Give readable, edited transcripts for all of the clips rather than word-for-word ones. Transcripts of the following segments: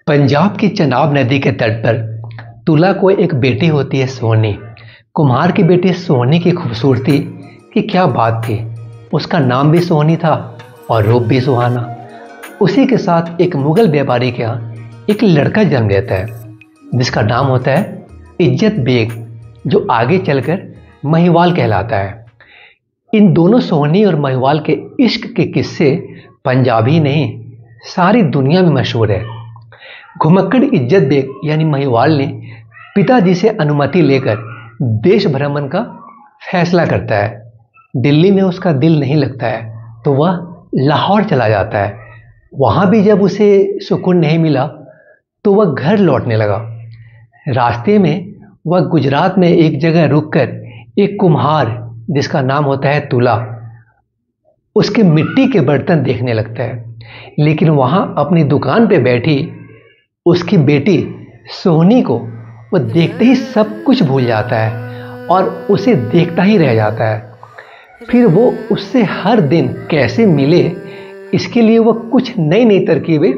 पंजाब की चनाब नदी के तट पर तुला को एक बेटी होती है, सोनी। कुम्हार की बेटी सोनी की खूबसूरती की क्या बात थी। उसका नाम भी सोनी था और रूप भी सुहाना। उसी के साथ एक मुगल व्यापारी के यहाँ एक लड़का जन्म लेता है जिसका नाम होता है इज्जत बेग, जो आगे चलकर महिवाल कहलाता है। इन दोनों सोनी और महिवाल के इश्क के किस्से पंजाब ही नहीं, सारी दुनिया में मशहूर है। घुमक्कड़ इज्जत बेग यानी महिवाल ने पिताजी से अनुमति लेकर देश भ्रमण का फैसला करता है। दिल्ली में उसका दिल नहीं लगता है तो वह लाहौर चला जाता है। वहाँ भी जब उसे सुकून नहीं मिला तो वह घर लौटने लगा। रास्ते में वह गुजरात में एक जगह रुककर एक कुम्हार जिसका नाम होता है तुला, उसके मिट्टी के बर्तन देखने लगता है। लेकिन वहाँ अपनी दुकान पे बैठी उसकी बेटी सोनी को वो देखते ही सब कुछ भूल जाता है और उसे देखता ही रह जाता है। फिर वो उससे हर दिन कैसे मिले इसके लिए वो कुछ नई नई तरकीबें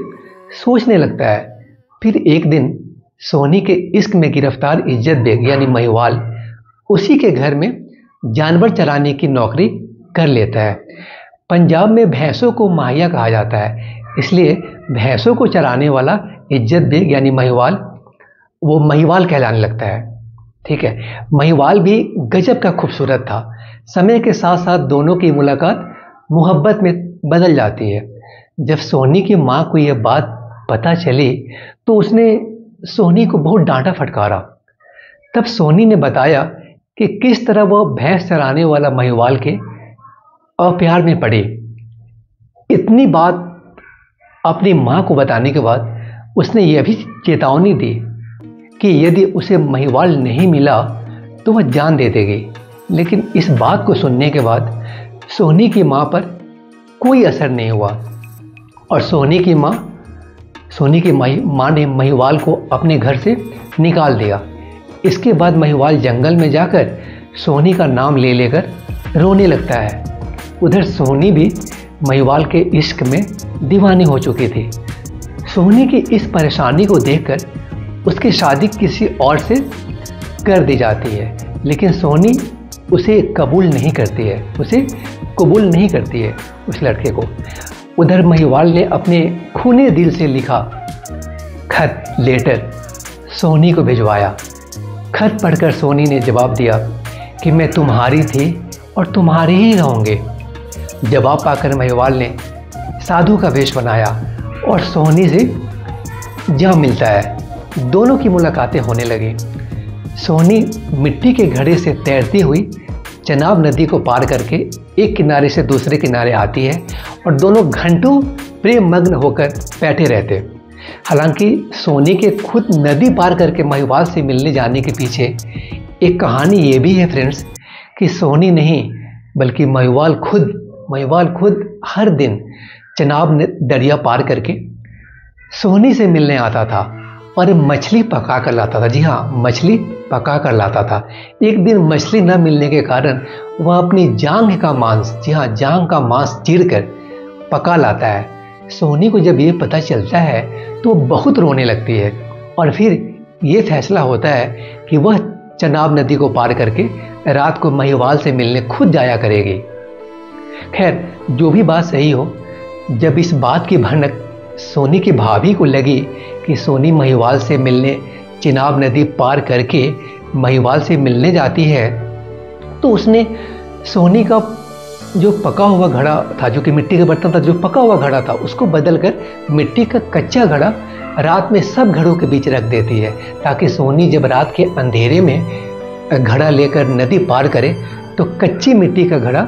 सोचने लगता है। फिर एक दिन सोनी के इश्क में गिरफ्तार इज्जत बेग यानी महिवाल उसी के घर में जानवर चराने की नौकरी कर लेता है। पंजाब में भैंसों को माहिया कहा जाता है, इसलिए भैंसों को चराने वाला इज्जत बेग यानी महिवाल वो महिवाल कहलाने लगता है। ठीक है, महिवाल भी गजब का खूबसूरत था। समय के साथ साथ दोनों की मुलाकात मोहब्बत में बदल जाती है। जब सोनी की माँ को यह बात पता चली तो उसने सोनी को बहुत डांटा फटकारा। तब सोनी ने बताया कि किस तरह वह भैंस चराने वाला महिवाल के अप्यार में पड़ी। इतनी बात अपनी माँ को बताने के बाद उसने यह भी चेतावनी दी कि यदि उसे महिवाल नहीं मिला तो वह जान दे देगी। लेकिन इस बात को सुनने के बाद सोनी की माँ पर कोई असर नहीं हुआ और सोनी की माँ ने महिवाल को अपने घर से निकाल दिया। इसके बाद महिवाल जंगल में जाकर सोनी का नाम ले लेकर रोने लगता है। उधर सोनी भी महिवाल के इश्क में दीवानी हो चुकी थी। सोनी की इस परेशानी को देखकर उसकी शादी किसी और से कर दी जाती है, लेकिन सोनी उसे कबूल नहीं करती है उस लड़के को। उधर महिवाल ने अपने खूने दिल से लिखा खत लेटर सोनी को भिजवाया। खत पढ़कर सोनी ने जवाब दिया कि मैं तुम्हारी थी और तुम्हारी ही रहूँगी। जवाब पाकर महिवाल ने साधु का वेश बनाया और सोनी से जा मिलता है। दोनों की मुलाकातें होने लगी। सोनी मिट्टी के घड़े से तैरती हुई चनाब नदी को पार करके एक किनारे से दूसरे किनारे आती है और दोनों घंटों प्रेम मग्न होकर बैठे रहते। हालांकि सोनी के खुद नदी पार करके महिवाल से मिलने जाने के पीछे एक कहानी ये भी है फ्रेंड्स कि सोनी नहीं बल्कि महिवाल खुद हर दिन चनाब दरिया पार करके सोनी से मिलने आता था और मछली पका कर लाता था। जी हाँ, मछली पका कर लाता था। एक दिन मछली न मिलने के कारण वह अपनी जांघ का मांस चीर कर पका लाता है। सोनी को जब ये पता चलता है तो वो बहुत रोने लगती है और फिर ये फैसला होता है कि वह चनाब नदी को पार करके रात को महिवाल से मिलने खुद जाया करेगी। खैर, जो भी बात सही हो, जब इस बात की भनक सोनी की भाभी को लगी कि सोनी महिवाल से मिलने चिनाब नदी पार करके महिवाल से मिलने जाती है तो उसने सोनी का जो पका हुआ घड़ा था, जो कि मिट्टी का बर्तन था, जो पका हुआ घड़ा था, उसको बदलकर मिट्टी का कच्चा घड़ा रात में सब घड़ों के बीच रख देती है ताकि सोनी जब रात के अंधेरे में घड़ा लेकर नदी पार करे तो कच्ची मिट्टी का घड़ा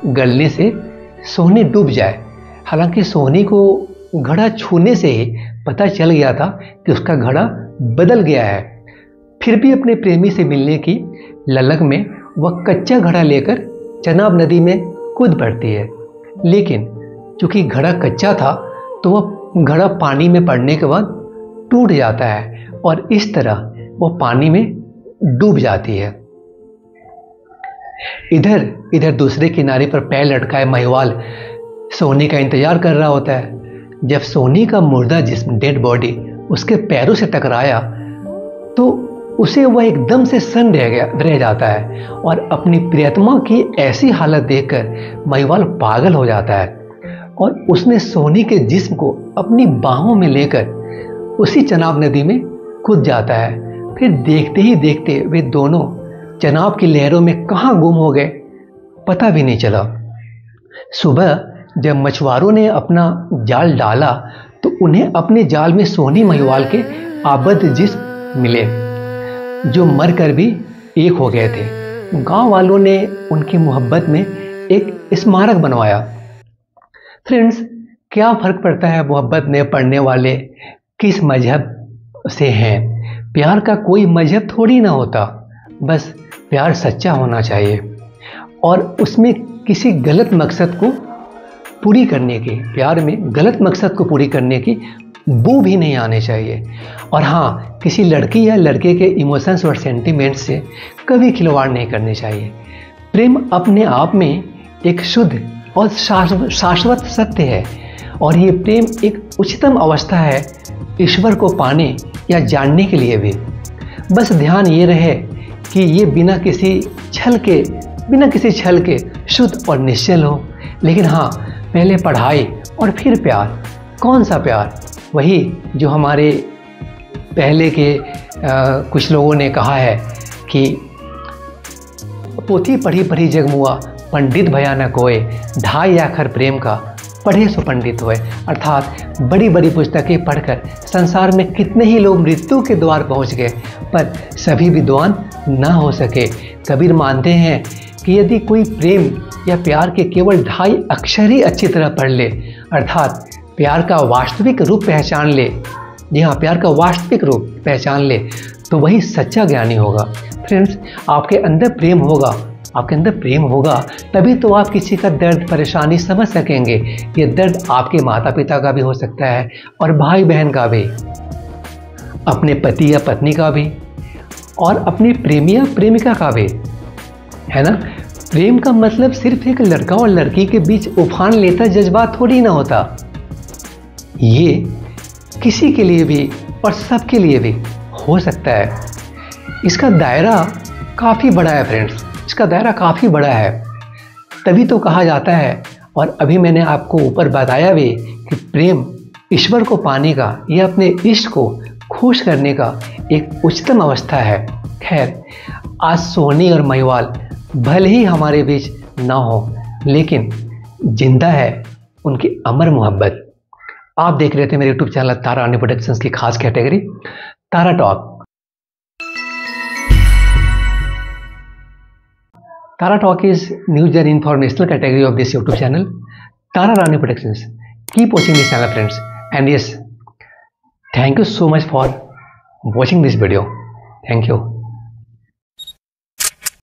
गलने से सोनी डूब जाए। हालांकि सोनी को घड़ा छूने से ही पता चल गया था कि उसका घड़ा बदल गया है। फिर भी अपने प्रेमी से मिलने की ललक में वह कच्चा घड़ा लेकर चनाब नदी में कूद पड़ती है। लेकिन चूंकि घड़ा कच्चा था तो वह घड़ा पानी में पड़ने के बाद टूट जाता है और इस तरह वह पानी में डूब जाती है। इधर दूसरे किनारे पर पैर लटकाए महिवाल सोनी का इंतजार कर रहा होता है। जब सोनी का मुर्दा जिस्म डेड बॉडी उसके पैरों से टकराया तो उसे वह एकदम से सन्न रह जाता है और अपनी प्रियतमा की ऐसी हालत देखकर महिवाल पागल हो जाता है और उसने सोनी के जिस्म को अपनी बाहों में लेकर उसी चनाब नदी में कूद जाता है। फिर देखते ही देखते वे दोनों चनाब की लहरों में कहाँ गुम हो गए पता भी नहीं चला। सुबह जब मछुआरों ने अपना जाल डाला तो उन्हें अपने जाल में सोनी महिवाल के आबद्ध जिस्म मिले जो मरकर भी एक हो गए थे। गांव वालों ने उनकी मोहब्बत में एक स्मारक बनवाया। फ्रेंड्स, क्या फर्क पड़ता है मोहब्बत में पड़ने वाले किस मजहब से हैं? प्यार का कोई मजहब थोड़ी ना होता, बस प्यार सच्चा होना चाहिए और उसमें किसी गलत मकसद को पूरी करने की, प्यार में गलत मकसद को पूरी करने की बू भी नहीं आने चाहिए। और हाँ, किसी लड़की या लड़के के इमोशंस और सेंटिमेंट्स से कभी खिलवाड़ नहीं करनी चाहिए। प्रेम अपने आप में एक शुद्ध और शाश्वत सत्य है और ये प्रेम एक उच्चतम अवस्था है ईश्वर को पाने या जानने के लिए भी। बस ध्यान ये रहे कि ये बिना किसी छल के शुद्ध और निश्चल हो। लेकिन हाँ, पहले पढ़ाई और फिर प्यार। कौन सा प्यार? वही जो हमारे पहले के कुछ लोगों ने कहा है कि पोथी पढ़ी पढ़ी जगमुआ, पंडित भया न कोय, ढाई आखर प्रेम का पढ़े सो पंडित होए। अर्थात बड़ी बड़ी पुस्तकें पढ़कर संसार में कितने ही लोग मृत्यु के द्वार पहुंच गए पर सभी विद्वान ना हो सके। कबीर मानते हैं कि यदि कोई प्रेम या प्यार के केवल 2.5 अक्षर ही अच्छी तरह पढ़ ले, अर्थात प्यार का वास्तविक रूप पहचान ले, जी हाँ, प्यार का वास्तविक रूप पहचान ले, तो वही सच्चा ज्ञानी होगा। फ्रेंड्स, आपके अंदर प्रेम होगा तभी तो आप किसी का दर्द परेशानी समझ सकेंगे। ये दर्द आपके माता पिता का भी हो सकता है और भाई बहन का भी, अपने पति या पत्नी का भी और अपनी प्रेमी या प्रेमिका का भी, है ना। प्रेम का मतलब सिर्फ एक लड़का और लड़की के बीच उफान लेता जज्बात थोड़ी ना होता। ये किसी के लिए भी और सबके लिए भी हो सकता है। इसका दायरा काफ़ी बड़ा है फ्रेंड्स, इसका दायरा काफ़ी बड़ा है। तभी तो कहा जाता है, और अभी मैंने आपको ऊपर बताया भी, कि प्रेम ईश्वर को पाने का या अपने इष्ट को खुश करने का एक उच्चतम अवस्था है। खैर, आज सोनी और महिवाल भले ही हमारे बीच ना हो, लेकिन जिंदा है उनकी अमर मोहब्बत। आप देख रहे थे मेरे YouTube चैनल तारा रानी प्रोडक्शंस की खास category Tara talk. Tara talk is news and informational category of this YouTube channel, Tara Rani Productions. Keep watching this channel, friends. And yes, thank you so much for watching this video. Thank you.